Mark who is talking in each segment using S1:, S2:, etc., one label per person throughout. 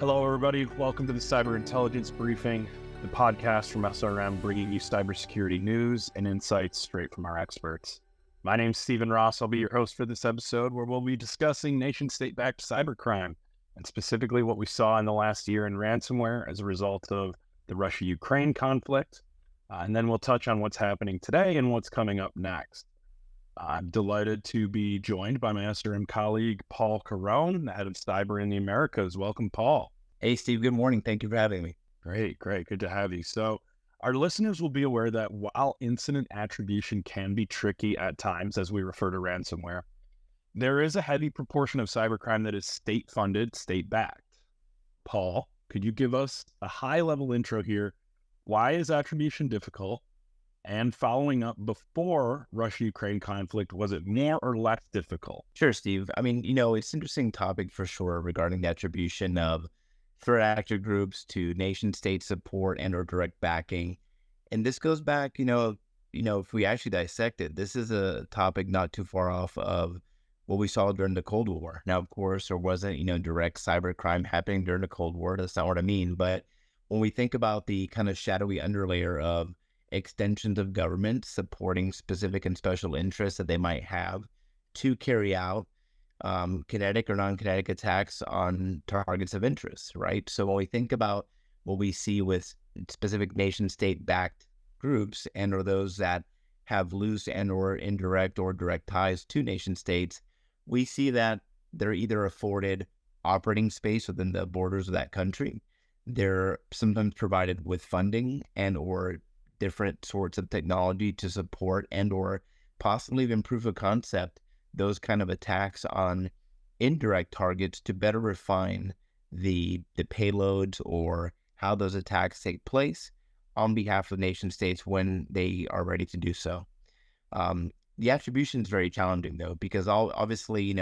S1: Hello, everybody. Welcome to the Cyber Intelligence Briefing, the podcast from SRM bringing you cybersecurity news and insights straight from our experts. My name's Stephen Ross. I'll be your host for this episode, where we'll be discussing nation-state-backed cybercrime, and specifically what we saw in the last year in ransomware as a result of the Russia-Ukraine conflict. And then we'll touch on what's happening today and what's coming up next. I'm delighted to be joined by my SRM colleague, Paul Caron, the head of cyber in the Americas. Welcome, Paul.
S2: Hey, Steve. Good morning. Thank you for having me.
S1: Great. Good to have you. So our listeners will be aware that while incident attribution can be tricky at times, as we refer to ransomware, there is a heavy proportion of cybercrime that is state-funded, state-backed. Paul, could you give us a high-level intro here? Why is attribution difficult? And following up, before Russia-Ukraine conflict, was it more or less difficult?
S2: Sure, Steve. I mean, it's an interesting topic for sure regarding the attribution of threat actor groups to nation-state support and or direct backing. And this goes back, if we actually dissect it, this is a topic not too far off of what we saw during the Cold War. Now, of course, there wasn't, direct cybercrime happening during the Cold War. That's not what I mean. But when we think about the kind of shadowy underlayer of extensions of government supporting specific and special interests that they might have to carry out kinetic or non-kinetic attacks on targets of interest, right? So when we think about what we see with specific nation-state-backed groups and or those that have loose and or indirect or direct ties to nation-states, we see that they're either afforded operating space within the borders of that country. They're sometimes provided with funding and or different sorts of technology to support and or possibly even proof of concept those kind of attacks on indirect targets to better refine the payloads or how those attacks take place on behalf of nation states when they are ready to do so. The attribution is very challenging though, because obviously,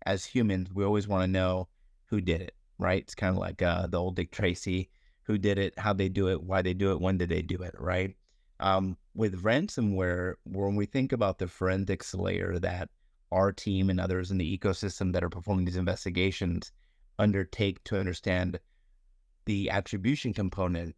S2: as humans, we always want to know who did it, right? It's kind of like the old Dick Tracy, who did it, how they do it, why they do it, when did they do it, right? With ransomware, when we think about the forensics layer that our team and others in the ecosystem that are performing these investigations undertake to understand the attribution component,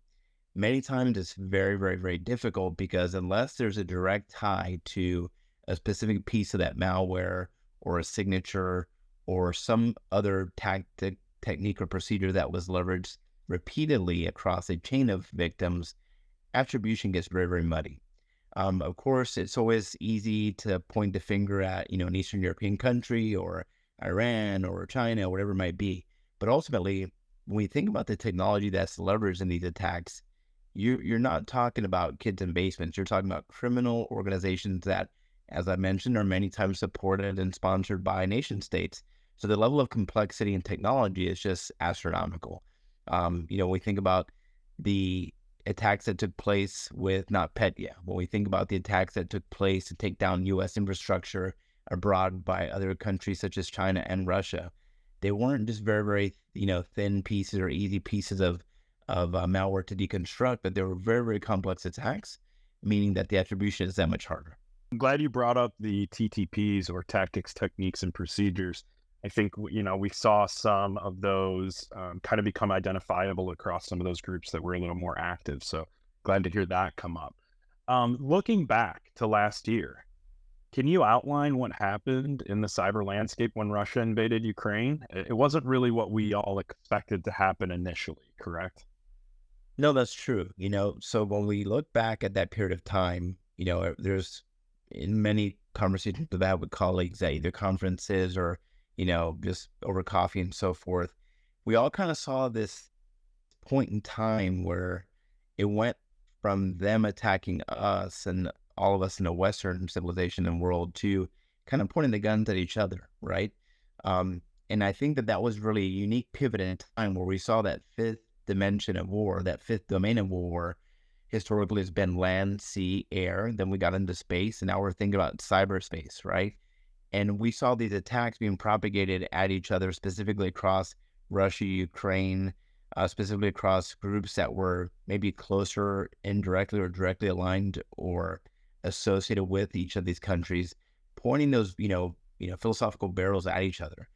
S2: many times it's very, very, very difficult because unless there's a direct tie to a specific piece of that malware or a signature or some other tactic, technique, or procedure that was leveraged repeatedly across a chain of victims, attribution gets very, very muddy. Of course, it's always easy to point the finger at, an Eastern European country or Iran or China, whatever it might be. But ultimately, when we think about the technology that's leveraged in these attacks, you're not talking about kids in basements. You're talking about criminal organizations that, as I mentioned, are many times supported and sponsored by nation states. So the level of complexity and technology is just astronomical. We think about the attacks that took place with NotPetya, when we think about the attacks that took place to take down U.S. infrastructure abroad by other countries such as China and Russia, they weren't just very, very, thin pieces or easy pieces of malware to deconstruct, but they were very, very complex attacks, meaning that the attribution is that much harder.
S1: I'm glad you brought up the TTPs, or tactics, techniques, and procedures. I think, we saw some of those kind of become identifiable across some of those groups that were a little more active. So glad to hear that come up. Looking back to last year, can you outline what happened in the cyber landscape when Russia invaded Ukraine? It wasn't really what we all expected to happen initially, correct?
S2: No, that's true. So when we look back at that period of time, there's in many conversations I've had with colleagues at either conferences or just over coffee and so forth, we all kind of saw this point in time where it went from them attacking us and all of us in the Western civilization and world to kind of pointing the guns at each other, right? And I think that was really a unique pivot in time where we saw that fifth dimension of war, that fifth domain of war, historically has been land, sea, air. Then we got into space, and now we're thinking about cyberspace, right? And we saw these attacks being propagated at each other, specifically across Russia, Ukraine, specifically across groups that were maybe closer indirectly or directly aligned or associated with each of these countries, pointing those, philosophical barrels at each other.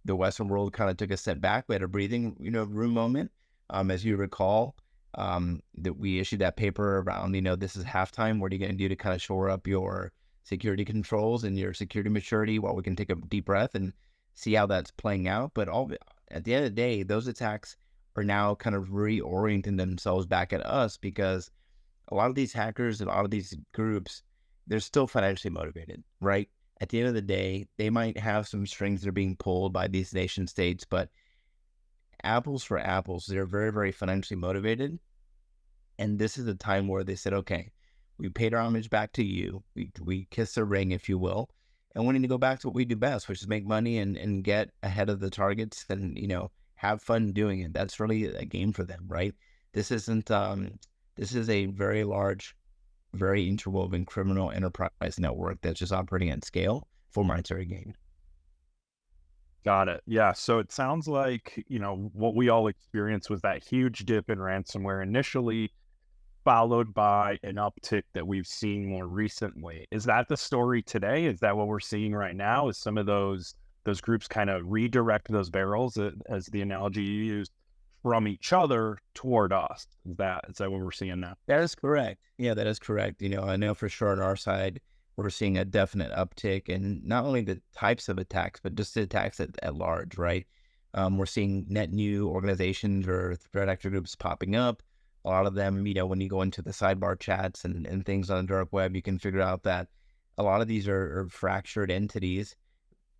S2: the Western world kind of took a step back. We had a breathing, room moment. As you recall, that we issued that paper around, this is halftime. What are you going to do to kind of shore up your security controls and your security maturity while we can take a deep breath and see how that's playing out? But at the end of the day, those attacks are now kind of reorienting themselves back at us, because a lot of these hackers and a lot of these groups, they're still financially motivated, right? At the end of the day, they might have some strings that are being pulled by these nation states, but apples for apples, they're very, very financially motivated. And this is a time where they said, okay, we paid our homage back to you. We kissed the ring, if you will. And we need to go back to what we do best, which is make money and get ahead of the targets and, have fun doing it. That's really a game for them, right? This isn't, this is a very large, very interwoven criminal enterprise network that's just operating at scale for monetary gain.
S1: Got it. Yeah. So it sounds like, what we all experienced was that huge dip in ransomware initially, followed by an uptick that we've seen more recently. Is that the story today? Is that what we're seeing right now? Is some of those groups kind of redirect those barrels, as the analogy you used, from each other toward us? Is that what we're seeing now?
S2: That is correct. Yeah, that is correct. I know for sure on our side, we're seeing a definite uptick in not only the types of attacks, but just the attacks at large, right? We're seeing net new organizations or threat actor groups popping up. A lot of them, when you go into the sidebar chats and things on the dark web, you can figure out that a lot of these are fractured entities.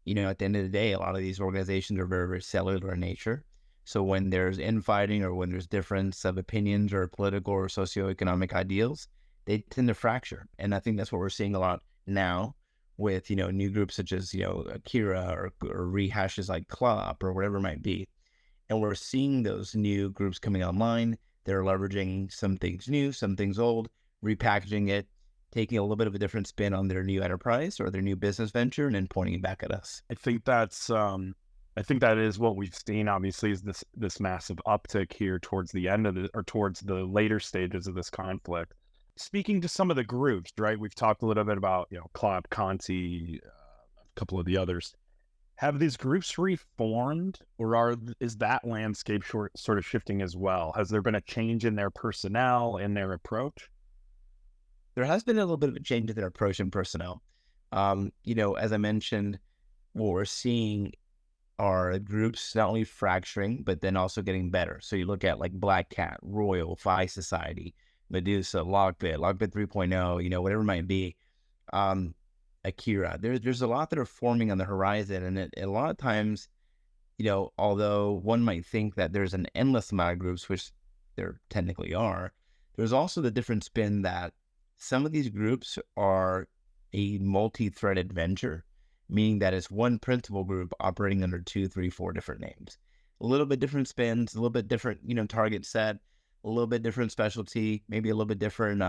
S2: At the end of the day, a lot of these organizations are very, very cellular in nature. So when there's infighting or when there's difference of opinions or political or socioeconomic ideals, they tend to fracture. And I think that's what we're seeing a lot now with, new groups such as, Akira or rehashes like Clop or whatever it might be. And we're seeing those new groups coming online. They're leveraging some things new, some things old, repackaging it, taking a little bit of a different spin on their new enterprise or their new business venture, and then pointing it back at us.
S1: I think that is what we've seen. Obviously, is this massive uptick here towards the end of towards the later stages of this conflict. Speaking to some of the groups, right? We've talked a little bit about Clop, Conti, a couple of the others. Have these groups reformed, or is that landscape sort of shifting as well? Has there been a change in their personnel and their approach?
S2: There has been a little bit of a change in their approach and personnel. As I mentioned, what we're seeing are groups not only fracturing, but then also getting better. So you look at like Black Cat, Royal, Phi Society, Medusa, Lockbit 3.0, whatever it might be. Akira. There's a lot that are forming on the horizon, and a lot of times, although one might think that there's an endless amount of groups, which there technically are, there's also the different spin that some of these groups are a multi-threaded venture, meaning that it's one principal group operating under 2, 3, 4 different names. A little bit different spins, a little bit different, target set, a little bit different specialty, maybe a little bit different,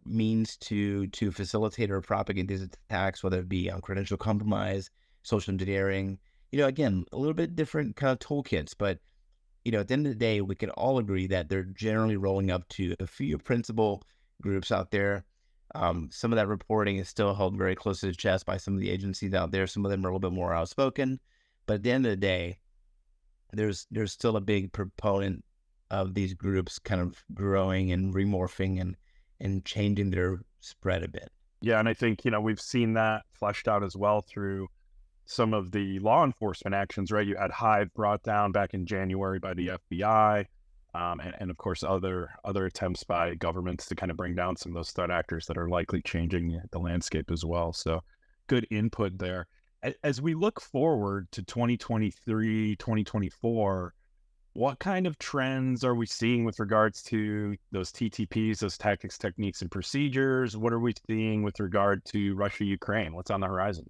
S2: means to facilitate or propagate these attacks, whether it be on credential compromise, social engineering, again, a little bit different kind of toolkits. But, at the end of the day, we can all agree that they're generally rolling up to a few principal groups out there. Some of that reporting is still held very close to the chest by some of the agencies out there. Some of them are a little bit more outspoken. But at the end of the day, there's still a big proponent of these groups kind of growing and remorphing and changing their spread a bit.
S1: Yeah, and I think, we've seen that fleshed out as well through some of the law enforcement actions, right? You had Hive brought down back in January by the FBI, and of course other attempts by governments to kind of bring down some of those threat actors that are likely changing the landscape as well. So good input there. As we look forward to 2023, 2024, what kind of trends are we seeing with regards to those TTPs, those tactics, techniques, and procedures? What are we seeing with regard to Russia, Ukraine? What's on the horizon?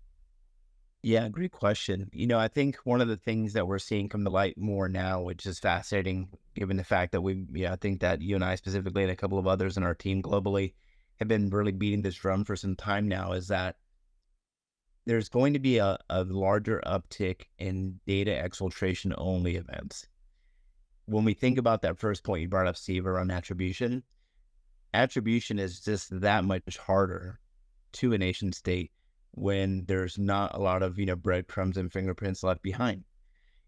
S2: Yeah, great question. I think one of the things that we're seeing come to light more now, which is fascinating, given the fact that I think that you and I specifically and a couple of others in our team globally have been really beating this drum for some time now, is that there's going to be a larger uptick in data exfiltration only events. When we think about that first point you brought up, Steve, around attribution is just that much harder to a nation state when there's not a lot of, breadcrumbs and fingerprints left behind.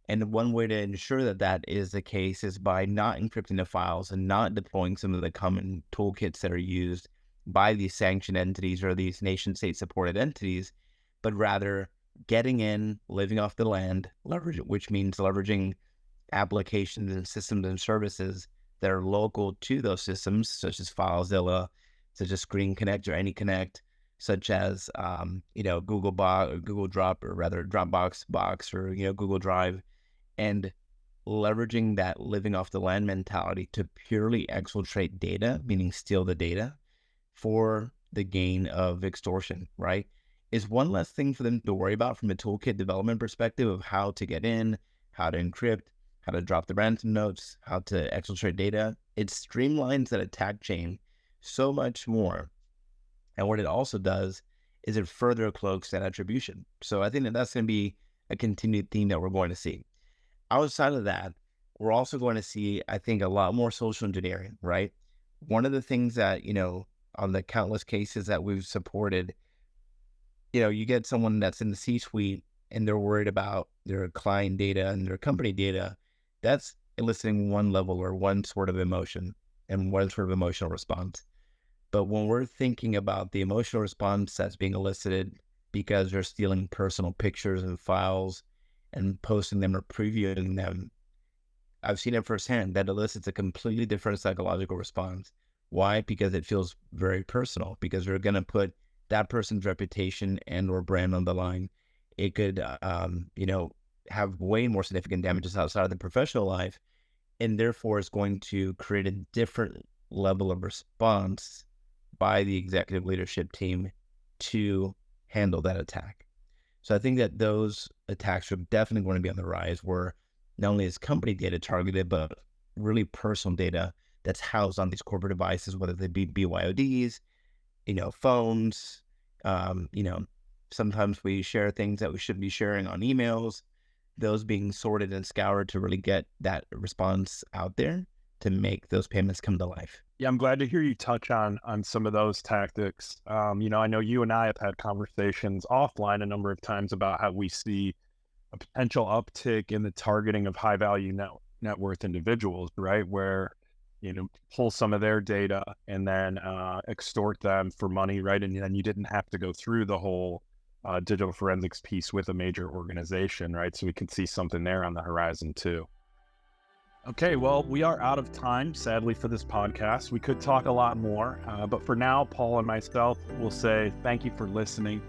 S2: And one way to ensure that that is the case is by not encrypting the files and not deploying some of the common toolkits that are used by these sanctioned entities or these nation state supported entities, but rather getting in, living off the land, which means leveraging applications and systems and services that are local to those systems, such as FileZilla, such as Screen Connect or AnyConnect, such as Google Drop, or rather Dropbox Box, or Google Drive, and leveraging that living off the land mentality to purely exfiltrate data, meaning steal the data for the gain of extortion, right? Is one less thing for them to worry about from a toolkit development perspective of how to get in, how to encrypt, how to drop the ransom notes, how to exfiltrate data. It streamlines that attack chain so much more. And what it also does is it further cloaks that attribution. So I think that that's going to be a continued theme that we're going to see. Outside of that, we're also going to see, I think, a lot more social engineering, right? One of the things that, on the countless cases that we've supported, you get someone that's in the C-suite and they're worried about their client data and their company data. That's eliciting one level or one sort of emotion and one sort of emotional response. But when we're thinking about the emotional response that's being elicited because they're stealing personal pictures and files and posting them or previewing them, I've seen it firsthand that elicits a completely different psychological response. Why? Because it feels very personal, because they're going to put that person's reputation and or brand on the line. It could, have way more significant damages outside of the professional life, and therefore is going to create a different level of response by the executive leadership team to handle that attack. So I think that those attacks are definitely going to be on the rise, where not only is company data targeted, but really personal data that's housed on these corporate devices, whether they be BYODs, phones, sometimes we share things that we should be sharing on emails, those being sorted and scoured to really get that response out there to make those payments come to life.
S1: Yeah, I'm glad to hear you touch on some of those tactics. I know you and I have had conversations offline a number of times about how we see a potential uptick in the targeting of high value net worth individuals, right? Where, pull some of their data and then extort them for money, right? And then you didn't have to go through the whole digital forensics piece with a major organization, right? So we can see something there on the horizon too. Okay, well, we are out of time, sadly, for this podcast. We could talk a lot more, but for now, Paul and myself will say thank you for listening.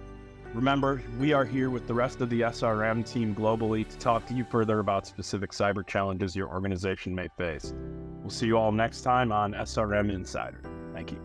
S1: Remember, we are here with the rest of the SRM team globally to talk to you further about specific cyber challenges your organization may face. We'll see you all next time on SRM Insider. Thank you.